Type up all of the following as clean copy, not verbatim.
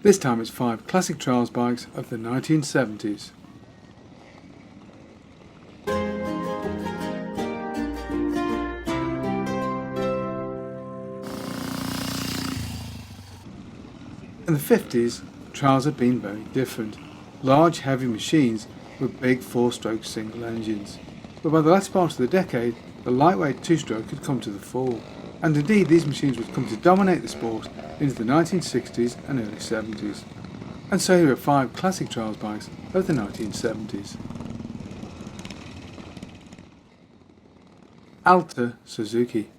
This time it's 5 classic trials bikes of the 1970s. In the 50s, trials had been very different. Large, heavy machines with big 4-stroke single engines. But by the last part of the decade, the lightweight 2-stroke had come to the fore. And indeed, these machines would come to dominate the sport into the 1960s and early 70s. And so here are 5 classic trials bikes of the 1970s. Alta Suzuki.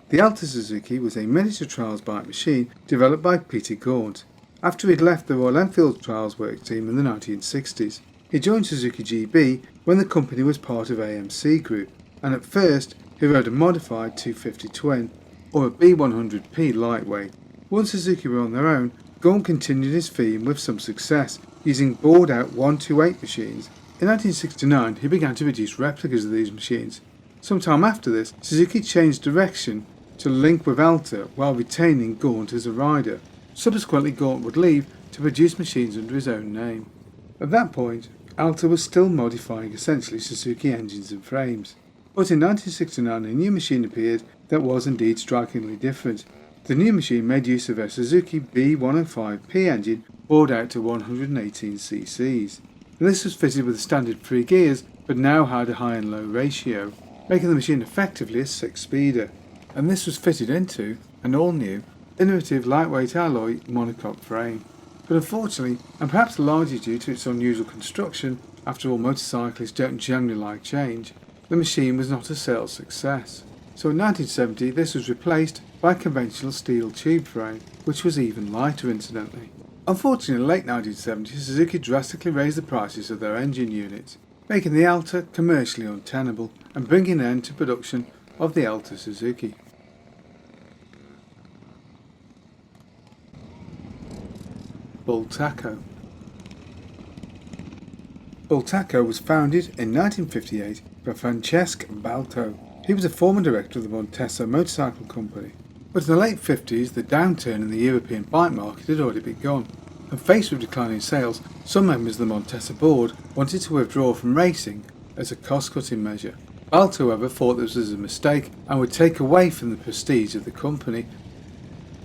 The Alta Suzuki was a miniature trials bike machine developed by Peter Gaunt after he'd left the Royal Enfield trials work team in the 1960s. He joined Suzuki GB when the company was part of AMC Group, and at first he rode a modified 250 twin or a B100P lightweight. Once Suzuki were on their own, Gaunt continued his theme with some success, using bored-out 128 machines. In 1969 he began to produce replicas of these machines. Sometime after this, Suzuki changed direction to link with Alta while retaining Gaunt as a rider. Subsequently, Gaunt would leave to produce machines under his own name. At that point, Alta was still modifying essentially Suzuki engines and frames. But in 1969 a new machine appeared that was indeed strikingly different. The new machine made use of a Suzuki B105P engine bored out to 118 cc's. And this was fitted with the standard 3 gears but now had a high and low ratio, making the machine effectively a 6-speeder. And this was fitted into an all-new, innovative lightweight alloy monocoque frame. But unfortunately, and perhaps largely due to its unusual construction, after all motorcyclists don't generally like change, the machine was not a sales success. So in 1970 this was replaced by a conventional steel tube frame, which was even lighter incidentally. Unfortunately, in the late 1970s, Suzuki drastically raised the prices of their engine units, making the Alta commercially untenable and bringing an end to production of the Alta Suzuki. Bultaco. Bultaco was founded in 1958 by Francesc Balto. He was a former director of the Montesa motorcycle company. But in the late 50s, the downturn in the European bike market had already begun, and faced with declining sales, some members of the Montesa board wanted to withdraw from racing as a cost-cutting measure. Balto, however, thought this was a mistake and would take away from the prestige of the company,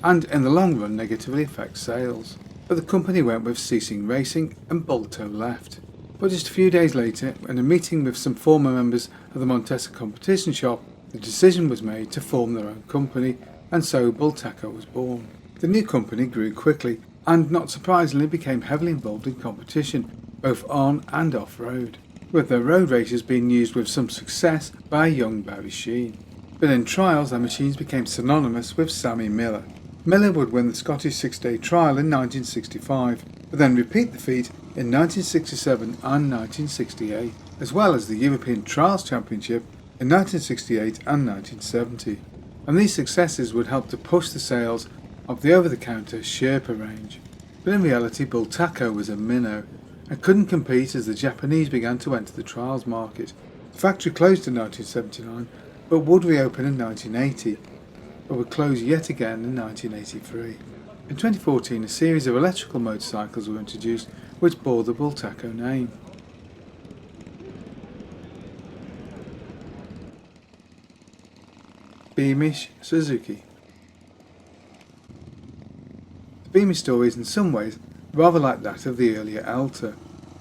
and in the long run negatively affect sales. But the company went with ceasing racing and Balto left. But just a few days later, in a meeting with some former members of the Montesa competition shop, the decision was made to form their own company, and so Bultaco was born. The new company grew quickly and, not surprisingly, became heavily involved in competition, both on and off-road, with their road races being used with some success by young Barry Sheene. But in trials their machines became synonymous with Sammy Miller. Miller would win the Scottish 6-day trial in 1965, but then repeat the feat in 1967 and 1968, as well as the European Trials Championship in 1968 and 1970. And these successes would help to push the sales of the over-the-counter Sherpa range. But in reality, Bultaco was a minnow and couldn't compete as the Japanese began to enter the trials market. The factory closed in 1979, but would reopen in 1980, but would close yet again in 1983. In 2014, a series of electrical motorcycles were introduced which bore the Bultaco name. Beamish Suzuki. The Beamish story is in some ways rather like that of the earlier Alta.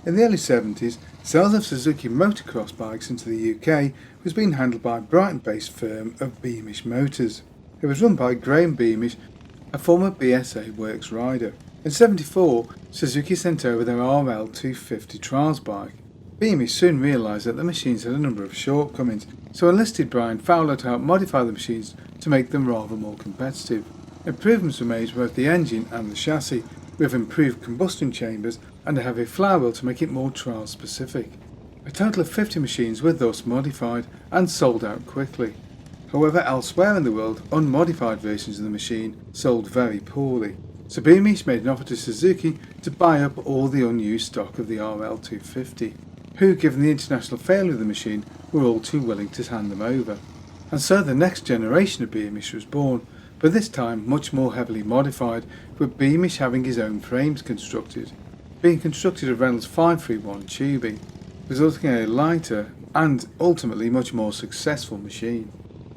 In the early 70s, sales of Suzuki motocross bikes into the UK was being handled by a Brighton-based firm of Beamish Motors. It was run by Graham Beamish, a former BSA Works rider. In 1974, Suzuki sent over their RL250 trials bike. Beamish soon realised that the machines had a number of shortcomings, so enlisted Brian Fowler to help modify the machines to make them rather more competitive. Improvements were made to both the engine and the chassis, with improved combustion chambers and a heavy flywheel to make it more trial specific. A total of 50 machines were thus modified and sold out quickly. However, elsewhere in the world, unmodified versions of the machine sold very poorly, so Beamish made an offer to Suzuki to buy up all the unused stock of the RL250, who, given the international failure of the machine, were all too willing to hand them over. And so the next generation of Beamish was born, but this time much more heavily modified, with Beamish having his own frames constructed, being constructed of Reynolds 531 tubing, resulting in a lighter and ultimately much more successful machine.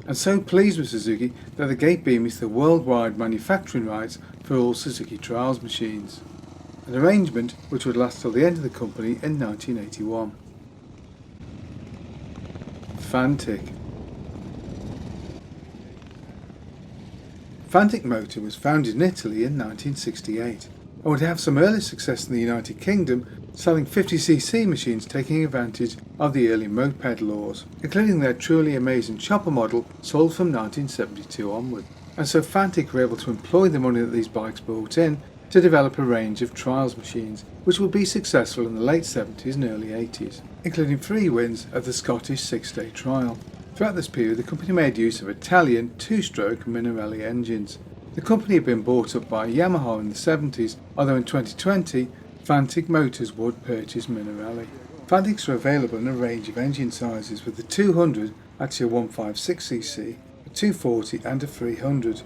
And so pleased with Suzuki that they gave Beamish the worldwide manufacturing rights for all Suzuki Trials machines, an arrangement which would last till the end of the company in 1981. Fantic. Fantic Motor was founded in Italy in 1968 and would have some early success in the United Kingdom, selling 50cc machines taking advantage of the early moped laws, including their truly amazing chopper model sold from 1972 onward. And so Fantic were able to employ the money that these bikes brought in to develop a range of trials machines, which would be successful in the late 70s and early 80s, including 3 wins at the Scottish 6-day trial. Throughout this period, the company made use of Italian 2-stroke Minarelli engines. The company had been bought up by Yamaha in the 70s, although in 2020, Fantic Motors would purchase Minarelli. Fantics are available in a range of engine sizes, with the 200 actually a 156cc, a 240 and a 300.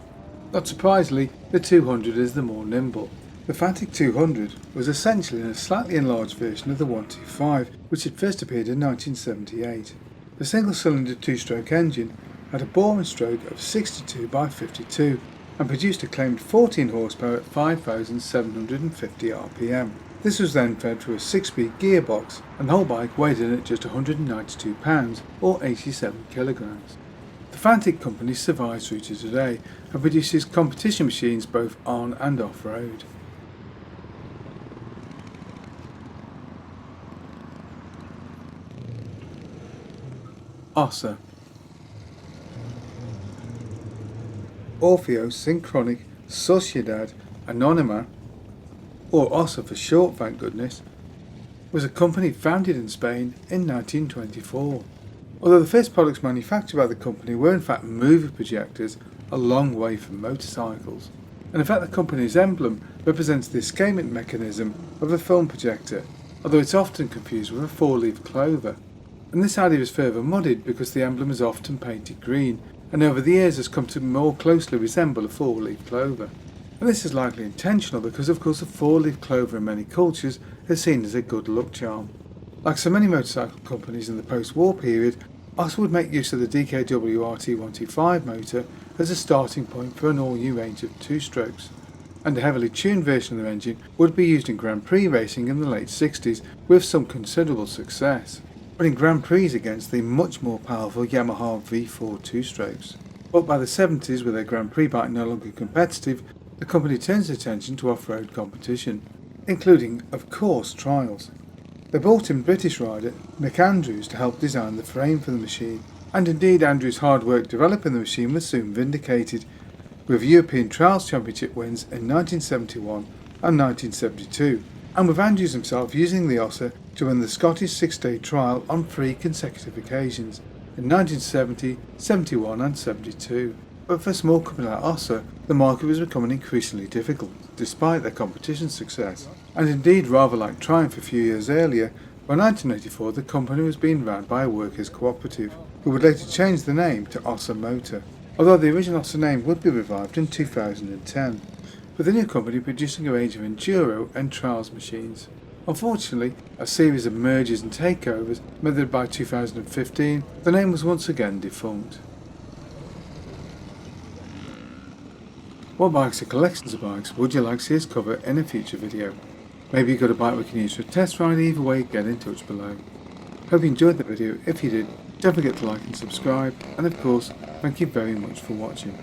Not surprisingly, the 200 is the more nimble. The Fantic 200 was essentially a slightly enlarged version of the 125, which had first appeared in 1978. The single-cylinder 2-stroke engine had a bore and stroke of 62 by 52 and produced a claimed 14 horsepower at 5,750 rpm. This was then fed through a 6-speed gearbox, and the whole bike weighed in at just 192 pounds or 87 kilograms. The Fantic company survives through to today and produces competition machines both on and off-road. Ossa. Orfeo Synchronic Sociedad Anónima, or Ossa for short thank goodness, was a company founded in Spain in 1924. Although the first products manufactured by the company were in fact movie projectors, a long way from motorcycles. And in fact the company's emblem represents the escapement mechanism of a film projector, although it's often confused with a 4-leaf clover. And this idea is further muddied because the emblem is often painted green, and over the years has come to more closely resemble a 4-leaf clover. And this is likely intentional because of course a 4-leaf clover in many cultures is seen as a good luck charm. Like so many motorcycle companies in the post-war period, Ossa would make use of the DKW RT125 motor as a starting point for an all-new range of 2-strokes, and a heavily tuned version of the engine would be used in Grand Prix racing in the late 60s with some considerable success, but in Grand Prix against the much more powerful Yamaha V4 2-strokes. But by the 70s, with their Grand Prix bike no longer competitive, the company turns its attention to off-road competition, including, of course, trials. They brought in British rider Mick Andrews to help design the frame for the machine, and indeed Andrews' hard work developing the machine was soon vindicated, with European Trials Championship wins in 1971 and 1972, and with Andrews himself using the Ossa to win the Scottish 6-day trial on 3 consecutive occasions, in 1970, 71 and 72. But for a small company like Ossa, the market was becoming increasingly difficult, despite their competition success. And indeed, rather like Triumph a few years earlier, by 1984 the company was being run by a workers' cooperative, who would later change the name to Ossa Motor, although the original Ossa name would be revived in 2010, with the new company producing a range of enduro and trials machines. Unfortunately, a series of mergers and takeovers meant that by 2015 the name was once again defunct. What bikes or collections of bikes would you like to see us cover in a future video? Maybe you've got a bike we can use for a test ride. Either way, get in touch below. Hope you enjoyed the video. If you did, don't forget to like and subscribe, and of course, thank you very much for watching.